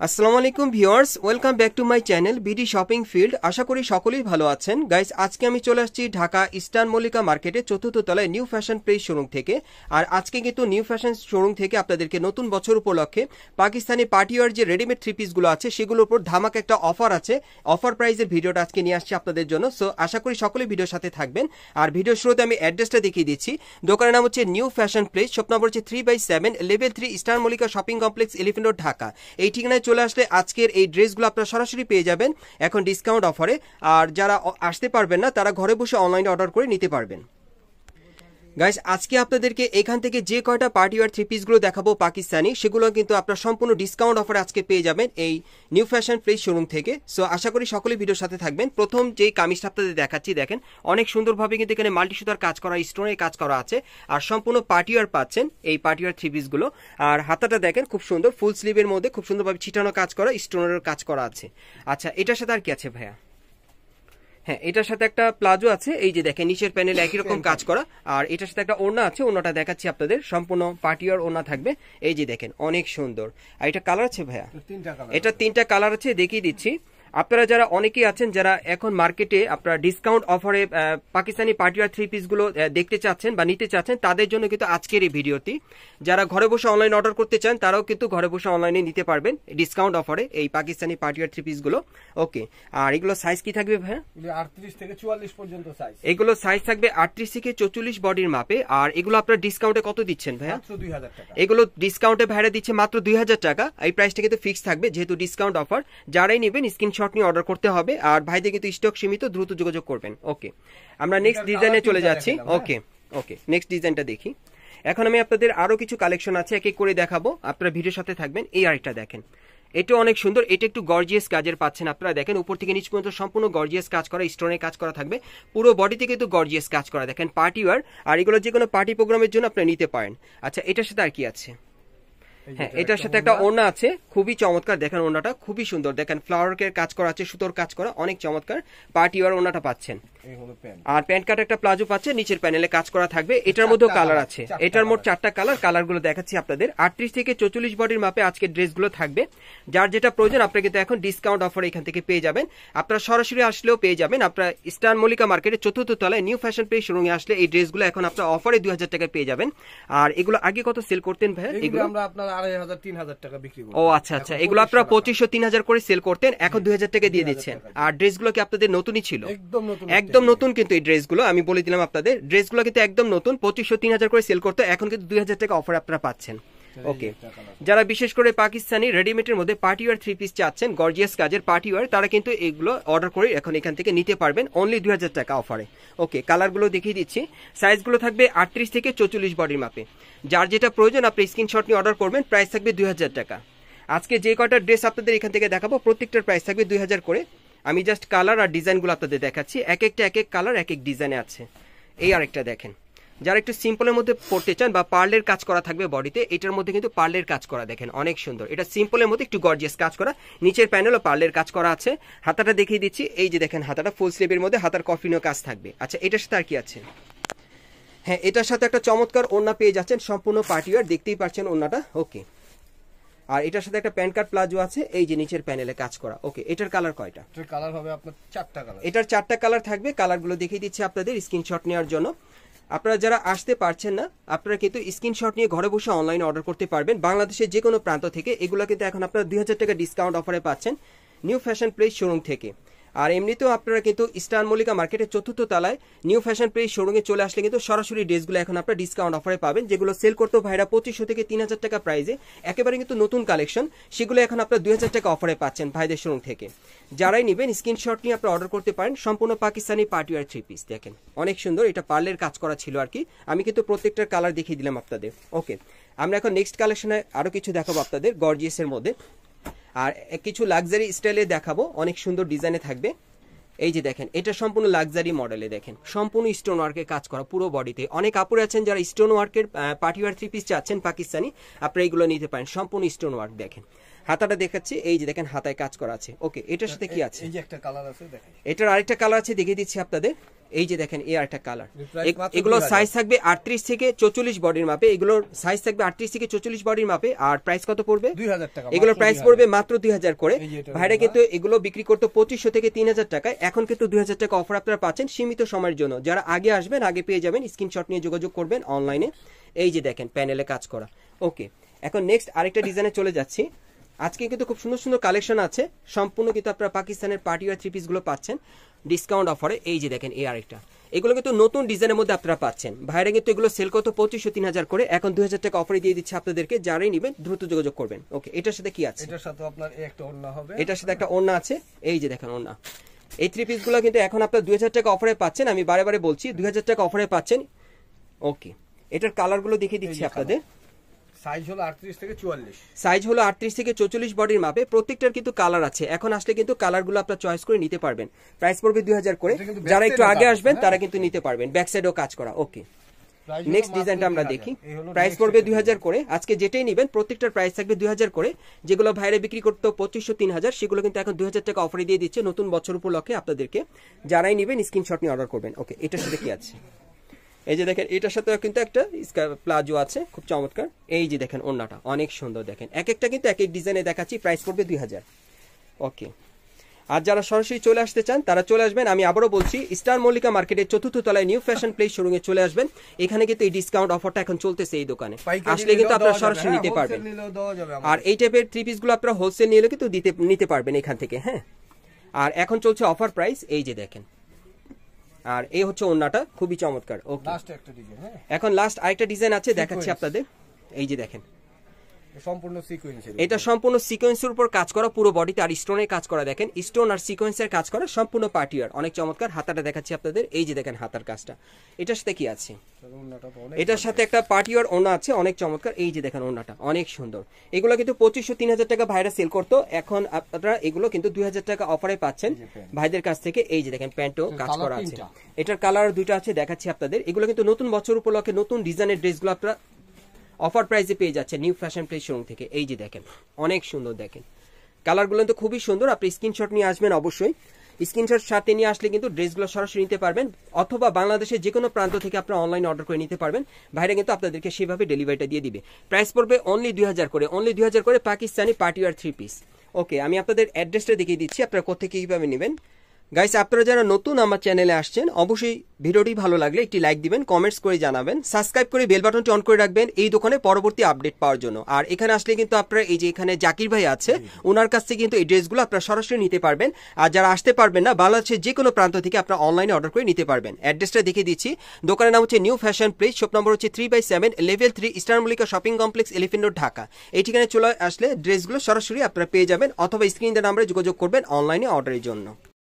আসসালামু আলাইকুম viewers, welcome back to my channel BD shopping field. আশা করি সকলেই ভালো আছেন। গাইস, আজকে আমি চলে আসছি ঢাকা ইস্টার্ন মল্লিকা মার্কেটে চতুর্থ তলায় নিউ ফ্যাশন প্লেস শোরুম থেকে। আর আজকে কিন্তু নিউ ফ্যাশন শোরুম থেকে আপনাদেরকে নতুন বছর উপলক্ষে পাকিস্তানি পার্টিওয়ার যে রেডিমেড থ্রি পিসগুলো আছে সেগুলোর উপর ধামাক একটা অফার আছে। অফার প্রাইসের ভিডিওটা আজকে নিয়ে আসছি আপনাদের জন্য। সো আশা করি সকলেই ভিডিওর সাথে থাকবেন। আর ভিডিওর শুরুতে আমি অ্যাড্রেসটা দেখিয়ে দিচ্ছি। দোকানের নাম হচ্ছে new fashion place, shop number হচ্ছে 3/7, level 3, eastern Mallika shopping complex, elephant road, Dhaka. এই ঠিকানায় চলে আসলে আজকের এই ড্রেসগুলো আপনারা সরাসরি পেয়ে যাবেন এখন ডিসকাউন্ট অফারে। আর যারা আসতে পারবেন না তারা ঘরে বসে অনলাইনে অর্ডার করে নিতে পারবেন। গাইস, আজকে আপনাদেরকে এখান থেকে যে কয়টা পার্টিওয়ার থ্রি পিসগুলো দেখাবো পাকিস্তানি, সেগুলো কিন্তু আপনারা সম্পূর্ণ ডিসকাউন্ট অফারে আজকে পেয়ে যাবেন এই নিউ ফ্যাশন প্লেস শোরুম থেকে। সো আশা করি সকলেই ভিডিওর সাথে থাকবেন। প্রথম যেই কামিজটা আপনাদের দেখাচ্ছি, দেখেন অনেক সুন্দরভাবে কিন্তু এখানে মাল্টি সুতার কাজ করা, স্টোনের কাজ করা আছে। আর সম্পূর্ণ পার্টিওয়ার পাচ্ছেন এই পার্টিওয়ার থ্রি পিসগুলো। আর হাতাটা দেখেন খুব সুন্দর, ফুল স্লিভের মধ্যে খুব সুন্দরভাবে ছিটানো কাজ করা, স্টোনের কাজ করা আছে। আচ্ছা, এটার সাথে আর কি আছে ভাইয়া? হ্যাঁ, এটার সাথে একটা প্লাজো আছে, এই যে দেখেন নিচের প্যানেল একই রকম কাজ করা। আর এটার সাথে একটা ওড়না আছে, ওড়নাটা দেখাচ্ছি আপনাদের, সম্পূর্ণ পার্টিওয়ার ওড়না থাকবে। এই যে দেখেন অনেক সুন্দর। আর এটা কালার আছে ভাইয়া? এটা তিনটা কালার আছে, দেখিয়ে দিচ্ছি। আপনারা যারা অনেকেই আছেন যারা এখন মার্কেটে আপনারা ডিসকাউন্ট অফারে পাকিস্তানি পার্টিওয়ার থ্রি পিসগুলো দেখতে চাচ্ছেন বা নিতে চাচ্ছেন, তাদের জন্য কিন্তু আজকের এই ভিডিওটি। যারা ঘরে বসে অনলাইন অর্ডার করতে চান তারাও কিন্তু ঘরে বসে অনলাইনে নিতে পারবেন ডিসকাউন্ট অফারে এই পাকিস্তানি পার্টিওয়ার থ্রি পিসগুলো। ওকে, আর এগুলো সাইজ কি থাকবে ভাই? 38 থেকে 44 পর্যন্ত সাইজ। এগুলো সাইজ থাকবে 38 থেকে 44 বডির মাপে। আর এগুলো আপনারা ডিসকাউন্টে কত দিচ্ছেন ভাইয়া? মাত্র 2000 টাকা। এগুলো ডিসকাউন্টে ভাইরা দিচ্ছে মাত্র 2000 টাকা। এই প্রাইসটা কিন্তু ফিক্স থাকবে যেহেতু ডিসকাউন্ট অফার। যারাই নেবেন স্ক্রিনশট নিয়ে অর্ডার করতে হবে। আর ভাইদের কিন্তু স্টক সীমিত, দ্রুত যোগাযোগ করবেন। ওকে, আমরা নেক্সট ডিজাইনে চলে যাচ্ছি। ওকে ওকে, নেক্সট ডিজাইনটা দেখি। এখন আমি আপনাদের আরো কিছু কালেকশন আছে এক এক করে দেখাবো, আপনারা ভিডিওর সাথে থাকবেন। এই আরেকটা দেখেন, এটা অনেক সুন্দর। এটা একটু গর্জিয়াস কাজের পাচ্ছেন আপনারা। দেখেন উপর থেকে নিচ পর্যন্ত সম্পূর্ণ গর্জিয়াস কাজ করা, স্টোনের কাজ করা থাকবে। পুরো বডিতে কিন্তু গর্জিয়াস কাজ করা, দেখেন পার্টিওয়ার। আর এগুলো যে কোনো পার্টি প্রোগ্রামের জন্য আপনি নিতে পারেন। আচ্ছা, এটার সাথে আর কি আছে? হ্যাঁ, এটার সাথে একটা ওড়না আছে, খুবই চমৎকার। দেখেন ওড়নাটা খুবই সুন্দর, দেখেন ফ্লাওয়ারের কাজ করা আছে, সুতোর কাজ করা, অনেক চমৎকার। পার্টিওয়ার ওড়নাটা পাচ্ছেন। আর প্যান্ট কাট একটা প্লাজো পাচ্ছেন, নিচের প্যানেলে কাজ করা থাকবে। এটার মধ্যেও কালার আছে, এটার মোট 4টা কালার। কালারগুলো দেখাচ্ছি আপনাদের। 38 থেকে 44 বডির মাপে আজকে ড্রেসগুলো থাকবে। যার যেটা প্রয়োজন আপনারা কিন্তু এখন ডিসকাউন্ট অফার এখান থেকে পেয়ে যাবেন। আপনারা সরাসরি আসলেও পেয়ে যাবেন। আপনারা ইস্টার্ন মল্লিকা মার্কেটের চতুর্থ তলায় নিউ ফ্যাশন পেজ শোরুমে আসলে এই ড্রেসগুলো এখন আপনারা অফারে 2000 টাকায় পেয়ে যাবেন। আর এগুলো আগে কত সেল করতেন ভাই? এগুলো আমরা আপনার 2500-3000 টাকা বিক্রি করি। ও আচ্ছা আচ্ছা, এগুলো আপনারা 2500-3000 করে সেল করতেন, এখন 2000 টাকা দিয়ে দিচ্ছেন। আর ড্রেসগুলো কি আপনাদের নতুনই ছিল? একদম নতুন, একদম নতুন। কিন্তু এই ড্রেসগুলো আমি বলে দিলাম আপনাদের, ড্রেসগুলো কিন্তু একদম নতুন। 2500-3000 করে সেল করতে, এখন কিন্তু 2000 টাকা অফার আপনারা পাচ্ছেন। ওকে, যারা বিশেষ করে পাকিস্তানি রেডিমেডের মধ্যে পার্টিওয়ার থ্রি পিস চাচ্ছেন, গর্জিয়াস কাজের পার্টিওয়ার, তারা কিন্তু এগুলো অর্ডার করে এখন এখান থেকে নিতে পারবেন অনলি 2000 টাকা অফারে। ওকে, কালারগুলো দেখিয়ে দিচ্ছি। সাইজগুলো থাকবে 38 থেকে 44 বডির মাপে। যার যেটা প্রয়োজন আপনি স্ক্রিনশট নিয়ে অর্ডার করবেন। প্রাইস থাকবে 2000 টাকা। আজকে যে কয়টা ড্রেস আপনাদের এখান থেকে দেখাবো প্রত্যেকটার প্রাইস থাকবে 2000 করে। আমি জাস্ট কালার আর ডিজাইনগুলো আপনাদের দেখাচ্ছি। এক একটা এক এক কালার, এক এক ডিজাইনে আছে। এই আরেকটা দেখেন, যারা একটু সিম্পলের মধ্যে পড়তে চান বা পার্লের কাজ করা থাকবে বডিতে, এটার মধ্যে কিন্তু পার্লের কাজ করা, দেখেন অনেক সুন্দর। এটা সিম্পলের মধ্যে একটু গর্জিয়াস কাজ করা, নিচের প্যানেলও পার্লের কাজ করা আছে। হাতাটা দেখিয়ে দিচ্ছি, এই যে দেখেন হাতাটা ফুল স্লিভের মধ্যে হাতার কফিনও কাজ থাকবে। আচ্ছা, এটার সাথে আর কি আছে? হ্যাঁ, এটার সাথে একটা চমৎকার ওড়না পেয়ে যাচ্ছেন, সম্পূর্ণ পার্টিওয়ার, দেখতেই পাচ্ছেন ওড়নাটা। ওকে, আর এটার সাথে একটা প্যান্ট কাট প্লাজো আছে, এই যে নিচের প্যানেলে কাজ করা। ওকে, এটার কালার কয়টা? এটার কালার হবে আপনার 4টা কালার। এটার 4টা কালার থাকবে। কালারগুলো দেখিয়ে দিচ্ছি আপনাদের স্ক্রিনশট নেওয়ার জন্য। আপনারা যারা আসতে পারছেন না, আপনারা কিন্তু স্ক্রিনশট নিয়ে ঘরে বসে অনলাইনে অর্ডার করতে পারবেন বাংলাদেশের যে কোনো প্রান্ত থেকে। এগুলো কিন্তু এখন আপনারা 2000 টাকা ডিসকাউন্ট অফারে পাচ্ছেন নিউ ফ্যাশন প্লেস শোরুম থেকে। আর এমনিতেও আপনারা কিন্তু ইস্টার্ন মল্লিকা মার্কেটের চতুর্থ তলায় নিউ ফ্যাশন প্লেস শোরুমে চলে আসলে কিন্তু সরাসরি ড্রেসগুলো এখন আপনারা ডিসকাউন্ট অফারে পাবেন। যেগুলো সেল করতে ভাইরা 2500 থেকে 3000 টাকা প্রাইসে, একেবারে কিন্তু নতুন কালেকশন, সেগুলো এখন আপনারা 2000 টাকা অফারে পাচ্ছেন ভাইদের শোরুম থেকে। যারাই নেবেন স্ক্রিনশট নিয়ে আপনারা অর্ডার করতে পারেন। সম্পূর্ণ পাকিস্তানি পার্টিওয়ার থ্রি পিস, দেখেন অনেক সুন্দর। এটা পার্লের কাজ করা ছিল আর কি। আমি কিন্তু প্রত্যেকটার কালার দেখিয়ে দিলাম আপনাদের। ওকে, আমরা এখন নেক্সট কালেকশনে আরো কিছু দেখাবো আপনাদের গর্জিয়াসের মধ্যে। আর কিছু লাক্সারি স্টাইলে দেখাবো, অনেক সুন্দর ডিজাইনে থাকবে। এই যে দেখেন, এটা সম্পূর্ণ লাক্সারি মডেলে, দেখেন সম্পূর্ণ স্টোন ওয়ার্কের কাজ করা পুরো বডিতে। অনেক আপুরে আছেন যারা স্টোন ওয়ার্কের পার্টিওয়ার থ্রি পিস চাচ্ছেন পাকিস্তানি, আপনারা এইগুলো নিতে পারেন, সম্পূর্ণ স্টোন ওয়ার্ক। দেখেন হাতাটা দেখাচ্ছি, এই যে দেখেন হাতায় কাজ করা আছে। ওকে, এটার সাথে কি আছে? এই যে একটা কালার আছে দেখেন, এটার আরেকটা কালার আছে, দেখিয়ে দিচ্ছি আপনাদের। এই যে দেখেন এই আরেকটা কালার। প্রাইস মাত্র এগুলো 2000 সাইজ থাকবে 38 থেকে 44 বডির মাপে। এগুলোর সাইজ থাকবে 38 থেকে 44 বডির মাপে। আর প্রাইস কত পড়বে? 2000 টাকা। এগুলোর প্রাইস পড়বে মাত্র 2000 করে। এই যে এটার ভাইরা কিন্তু এগুলো বিক্রি করতে 2500 থেকে 3000 টাকায়, এখন কিন্তু 2000 টাকা অফার আপনারা পাচ্ছেন সীমিত সময়ের জন্য। যারা আগে আসবেন আগে পেয়ে যাবেন, স্ক্রিনশট নিয়ে যোগাযোগ করবেন অনলাইনে। এই যে দেখেন প্যানেলে কাজ করা। ওকে, এখন নেক্সট আরেকটা ডিজাইনে চলে যাচ্ছি। আজকে কিন্তু খুব সুন্দর সুন্দর কালেকশন আছে, সম্পূর্ণ কিন্তু আপনারা পাকিস্তানের পার্টি ওয়্যার থ্রি পিস গুলো পাচ্ছেন ডিসকাউন্ট অফারে। এই যে দেখেন এই আরেকটা, এগুলো কিন্তু নতুন ডিজাইনের মধ্যে আপনারা পাচ্ছেন। ভাইরা কিন্তু এগুলো সেল করতে 2500-3000 করে, এখন 2000 টাকা অফারে দিয়ে দিচ্ছে আপনাদেরকে। যারাই নেবেন দ্রুত যোগাযোগ করবেন। ওকে, এটার সাথে কি আছে? এটার সাথে আপনার একটা ওড়না হবে, এটার সাথে একটা ওড়না আছে। এই যে দেখেন ওড়না। এই থ্রি পিস গুলো কিন্তু এখন আপনারা 2000 টাকা অফারে পাচ্ছেন। আমি বারে বারে বলছি 2000 টাকা অফারে পাচ্ছেন। ওকে, এটার কালার গুলো দেখিয়ে দিচ্ছি আপনাদের। সাইজ হলো 38 থেকে 44। সাইজ হলো 38 থেকে 44 বডির মাপে। প্রত্যেকটার কিন্তু কালার আছে, এখন আসলে কিন্তু কালারগুলো আপনারা চয়েস করে নিতে পারবেন। প্রাইস পড়বে 2000 করে। যারা একটু আগে আসবেন তারা কিন্তু নিতে পারবেন, ব্যাক সাইডেও কাজ করা। ওকে, নেক্সট ডিজাইনটা আমরা দেখি। প্রাইস পড়বে 2000 করে। আজকে যেটাই নেবেন প্রত্যেকটার প্রাইস থাকবে 2000 করে। যেগুলো ভাইরে বিক্রি করতে 2500-3000, সেগুলো কিন্তু এখন 2000 টাকা অফারে দিয়ে দিচ্ছে নতুন বছর উপলক্ষে আপনাদেরকে। যারাই নেবেন স্ক্রিনশট নিয়ে অর্ডার করবেন। ওকে, এটার সাথে কি আছে? এই যে দেখেন এটার সাথে কিন্তু একটা প্লাজো আছে, খুব চমৎকার। এই যে দেখেন ওড়নাটা অনেক সুন্দর, দেখেন এক একটা কিন্তু এক এক ডিজাইনে দেখাচ্ছি। প্রাইস পড়বে 2000। ওকে, আর যারা সরাসরি চলে আসতে চান তারা চলে আসবেন। আমি আবারও বলছি, স্টার মল্লিকা মার্কেটের 4র্থ তলায় নিউ ফ্যাশন প্লেস শোরুমে চলে আসবেন। এখানে কিন্তু এই ডিসকাউন্ট অফারটা এখন চলতেছে এই দোকানে, আসলে কিন্তু আপনারা সরাসরি নিতে পারবেন। আর এই টাইপের থ্রি পিস গুলো আপনারা হোলসেল নিলে কিন্তু নিতে পারবেন এখান থেকে। হ্যাঁ, আর এখন চলছে অফার প্রাইস। এই যে দেখেন, আর এই হচ্ছে ওড়নাটা, খুবই চমৎকার। ওকে, এখন লাস্ট আরেকটা ডিজাইন আছে দেখাচ্ছি আপনাদের। এই যে দেখেন সম্পূর্ণ সিকোয়েন্স, এটা সম্পূর্ণ সিকোয়েন্সের উপর কাজ করা পুরো বডিতে, আর স্টোনের কাজ করা। দেখেন স্টোন আর সিকোয়েন্সের কাজ করা, সম্পূর্ণ পার্টিয়ার, অনেক চমৎকার। হাতাটা দেখাচ্ছি আপনাদের। এই যে দেখেন হাতার কাজটা। এটার সাথে কি আছে? এটার সাথে একটা পার্টিয়ার ওড়না আছে, অনেক চমৎকার। এই যে দেখেন ওড়নাটা অনেক সুন্দর। এগুলো কিন্তু 2500-3000 টাকা ভাইরা সেল করতো, এখন আপনারা এগুলো কিন্তু 2000 টাকা অফারে পাচ্ছেন ভাইদের কাছ থেকে। এই যে দেখেন প্যান্টও কাজ করা আছে। এটার কালার দুইটা আছে, দেখাচ্ছি আপনাদের। এগুলো কিন্তু নতুন বছর উপলক্ষে নতুন ডিজাইনের ড্রেসগুলো আপনারা অফার প্রাইসে পেয়ে যাচ্ছে নিউ ফ্যাশন প্লেস শোরুম থেকে। এই যে দেখেন অনেক সুন্দর, দেখেন কালারগুলো তো খুবই সুন্দর। আপনি স্ক্রিনশট নিয়ে আসবেন অবশ্যই। স্ক্রিনশট সাথে নিয়ে আসলে কিন্তু ড্রেসগুলো সরাসরি নিতে পারবেন, অথবা বাংলাদেশের যে কোনো প্রান্ত থেকে আপনারা অনলাইনে অর্ডার করে নিতে পারবেন। ভাইরা কিন্তু আপনাদেরকে সেভাবে ডেলিভারিটা দিয়ে দিবে। প্রাইস পড়বে অনলি 2000 করে, অনলি 2000 করে পাকিস্তানি পার্টিওয়ার থ্রি পিস। ওকে, আমি আপনাদের অ্যাড্রেসটা দেখিয়ে দিচ্ছি, আপনারা কোথেকে কীভাবে নেবেন। গাইস, আপনারা যারা নতুন আমার চ্যানেলে আসছেন অবশ্যই ভিডিওটি ভালো লাগলে একটি লাইক দিবেন, কমেন্টস করে জানাবেন, সাবস্ক্রাইব করে বেল বাটনটি অন করে রাখবেন এই দোকানে পরবর্তী আপডেট পাওয়ার জন্য। আর এখানে আসলে কিন্তু আপনারা এই যে এখানে জাকির ভাই আছে, ওনার কাছ থেকে কিন্তু এই ড্রেসগুলো আপনারা সরাসরি নিতে পারবেন। আর যারা আসতে পারবেন না, বাংলাদেশের যে কোনো প্রান্ত থেকে আপনারা অনলাইনে অর্ডার করে নিতে পারবেন। অ্যাড্রেসটা দেখিয়ে দিচ্ছি। দোকানের নাম হচ্ছে new fashion place, shop number হচ্ছে 3/7, level 3, star Mallika shopping complex, elephant road, Dhaka. এই ঠিকানায় চলে আসলে ড্রেসগুলো সরাসরি আপনারা পেয়ে যাবেন, অথবা স্ক্রিন দেওয়া নাম্বারে যোগাযোগ করবেন অনলাইনে অর্ডারের জন্য।